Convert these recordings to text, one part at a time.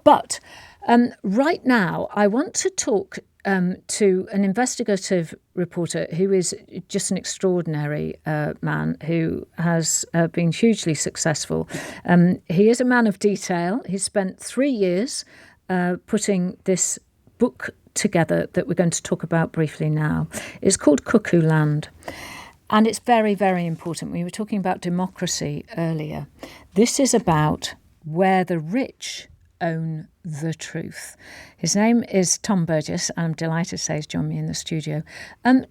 But right now, I want to talk to an investigative reporter who is just an extraordinary man who has been hugely successful. He is a man of detail. He spent 3 years putting this book together that we're going to talk about briefly now. It's called Cuckooland. And it's very, very important. We were talking about democracy earlier. This is about where the rich own the truth. His name is Tom Burgis, and I'm delighted to say he's joined me in the studio.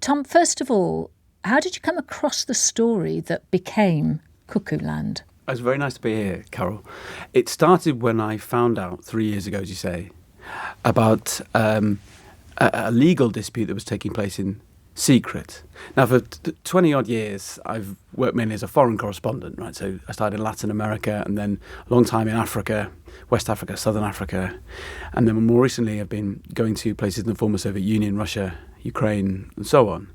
Tom, first of all, how did you come across the story that became Cuckooland? It's very nice to be here, Carol. It started when I found out 3 years ago, as you say, about a legal dispute that was taking place in secret. Now, for 20-odd years, I've worked mainly as a foreign correspondent, right? So I started in Latin America and then a long time in Africa, West Africa, Southern Africa. And then more recently, I've been going to places in the former Soviet Union, Russia, Ukraine, and so on.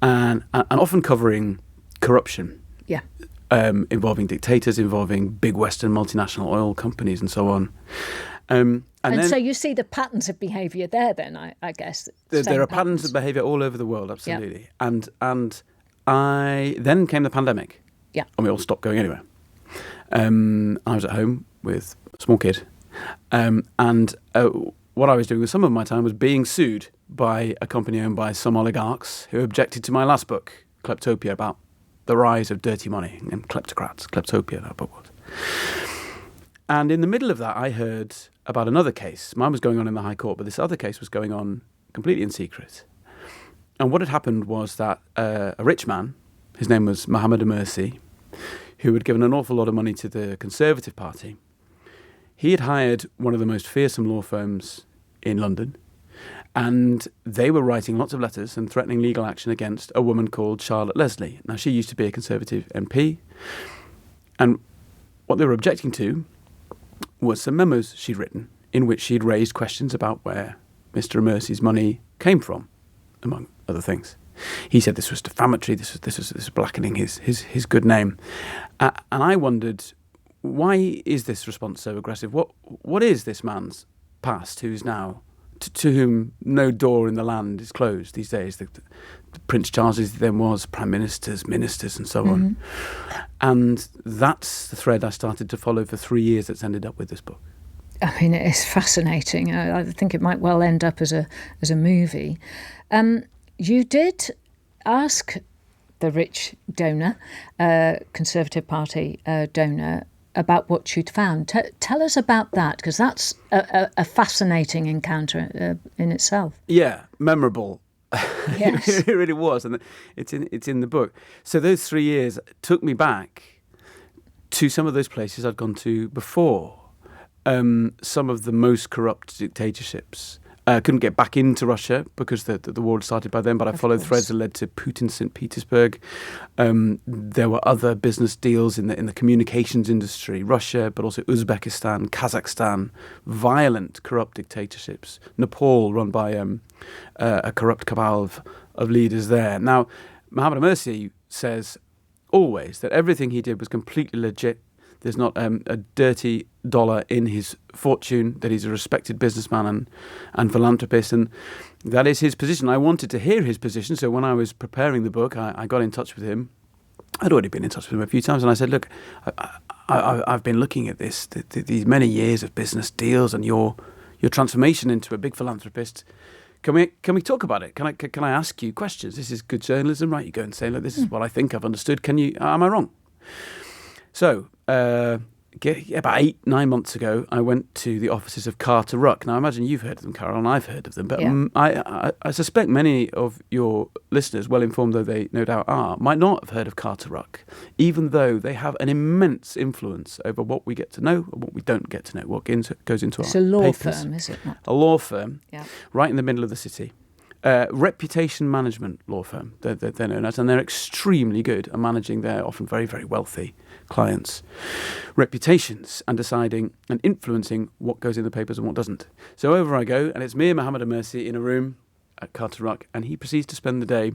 And often covering corruption. Yeah. Involving dictators, involving big Western multinational oil companies and so on. And then, so you see the patterns of behaviour there then, I guess. There are patterns of behaviour all over the world, absolutely. Yeah. And then came the pandemic. Yeah. And we all stopped going anywhere. I was at home with a small kid. What I was doing with some of my time was being sued by a company owned by some oligarchs who objected to my last book, Kleptopia, about the rise of dirty money and kleptocrats. Kleptopia, that book was. And in the middle of that, I heard about another case. Mine was going on in the High Court, but this other case was going on completely in secret. And what had happened was that a rich man, his name was Mohammed Mersi, who had given an awful lot of money to the Conservative Party, he had hired one of the most fearsome law firms in London, and they were writing lots of letters and threatening legal action against a woman called Charlotte Leslie. Now, she used to be a Conservative MP, and what they were objecting to was some memos she'd written in which she'd raised questions about where Mr. Mercy's money came from, among other things. He said this was defamatory, this was blackening his good name. And I wondered, why is this response so aggressive? What is this man's past, who's now, to whom no door in the land is closed these days? The Prince Charles then was prime ministers, ministers, and so on. And that's the thread I started to follow for 3 years that's ended up with this book. I mean, it's fascinating. I think it might well end up as a movie. You did ask the rich donor, Conservative Party donor, about what you'd found. Tell us about that, because that's a fascinating encounter in itself. Yeah, memorable. Yes. It really was, and it's in the book. So those 3 years took me back to some of those places I'd gone to before. Some of the most corrupt dictatorships. Couldn't get back into Russia because the war had started by then, but I followed threads that led to Putin's St. Petersburg. There were other business deals in the communications industry, Russia, but also Uzbekistan, Kazakhstan, violent, corrupt dictatorships. Nepal, run by a corrupt cabal of leaders there. Now, Mohammed Mersi says always that everything he did was completely legit. There's not a dirty dollar in his fortune, that he's a respected businessman and philanthropist, and that is his position. I wanted to hear his position, so when I was preparing the book, I got in touch with him. I'd already been in touch with him a few times, and I said, look, I've been looking at these many years of business deals and your transformation into a big philanthropist. Can we talk about it? Can I ask you questions? This is good journalism, right? You go and say, look, this is what I think I've understood. Am I wrong? So, about 8-9 months ago, I went to the offices of Carter Ruck. Now, I imagine you've heard of them, Carol, and I've heard of them. But yeah. I suspect many of your listeners, well informed though they no doubt are, might not have heard of Carter Ruck, even though they have an immense influence over what we get to know and what we don't get to know, what goes into our papers. It's a law firm, is it not? A law firm, yeah. Right in the middle of the city. Reputation management law firm, they're known as, and they're extremely good at managing their often very, very wealthy clients' reputations and deciding and influencing what goes in the papers and what doesn't. So over I go, and it's me and Mohammed Mersi in a room at Carter Ruck, and he proceeds to spend the day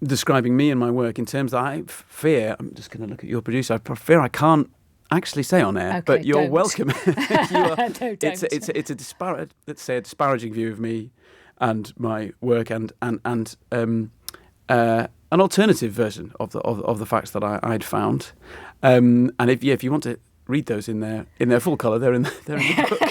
describing me and my work in terms that I fear, I'm just going to look at your producer, I fear I can't actually say on air, Okay, but you're don't. welcome. No, it's don't. a disparate, let's say, a disparaging view of me and my work, and an alternative version of the facts that I'd found. And if you want to read those in their full colour, they're in the book.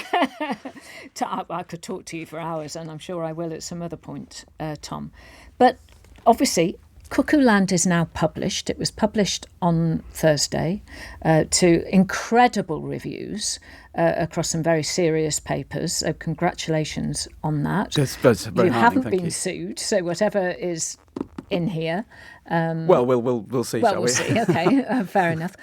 I could talk to you for hours, and I'm sure I will at some other point, Tom. But obviously, Cuckooland is now published. It was published on Thursday to incredible reviews across some very serious papers. So congratulations on that. That's very you heartening, haven't thank been you. sued, so whatever is in here. Well, we'll see, Well, shall we'll we? see. Okay, fair enough.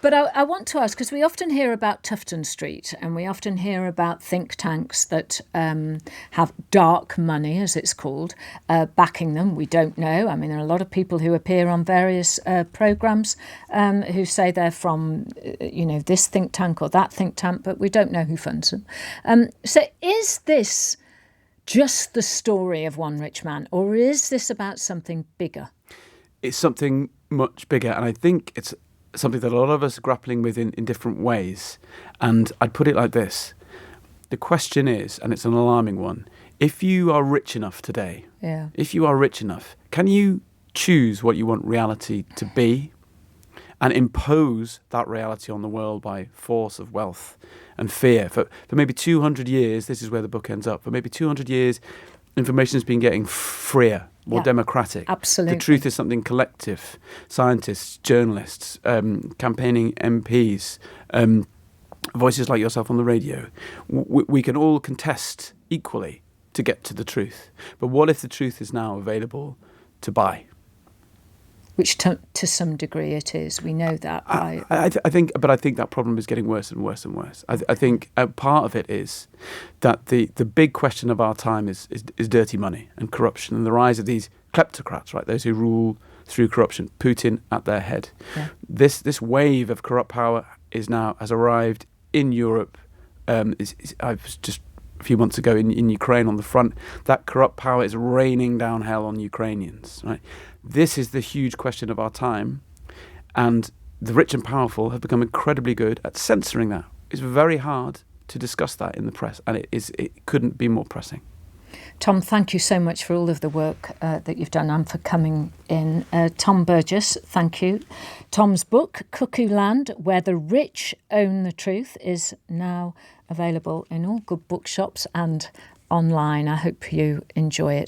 But I want to ask, because we often hear about Tufton Street, and we often hear about think tanks that have dark money, as it's called, backing them. We don't know. I mean, there are a lot of people who appear on various programmes who say they're from, this think tank or that think tank, but we don't know who funds them. So is this just the story of one rich man, or is this about something bigger? It's something much bigger, and I think it's something that a lot of us are grappling with in different ways. And I'd put it like this. The question is, and it's an alarming one, if you are rich enough today, if you are rich enough, can you choose what you want reality to be and impose that reality on the world by force of wealth and fear? For maybe 200 years, this is where the book ends up, for maybe 200 years, information has been getting freer, more democratic. Absolutely. The truth is something collective. Scientists, journalists, campaigning MPs, voices like yourself on the radio. We can all contest equally to get to the truth. But what if the truth is now available to buy? Which to some degree it is. We know that. I think that problem is getting worse and worse and worse. I think part of it is that the big question of our time is dirty money and corruption and the rise of these kleptocrats, right? Those who rule through corruption, Putin at their head. Yeah. This wave of corrupt power has arrived in Europe. I was just a few months ago in Ukraine on the front. That corrupt power is raining down hell on Ukrainians, right? This is the huge question of our time, and the rich and powerful have become incredibly good at censoring that. It's very hard to discuss that in the press, and it couldn't be more pressing. Tom, thank you so much for all of the work that you've done and for coming in. Tom Burgis, thank you. Tom's book, Cuckooland, Where the Rich Own the Truth, is now available in all good bookshops and online. I hope you enjoy it.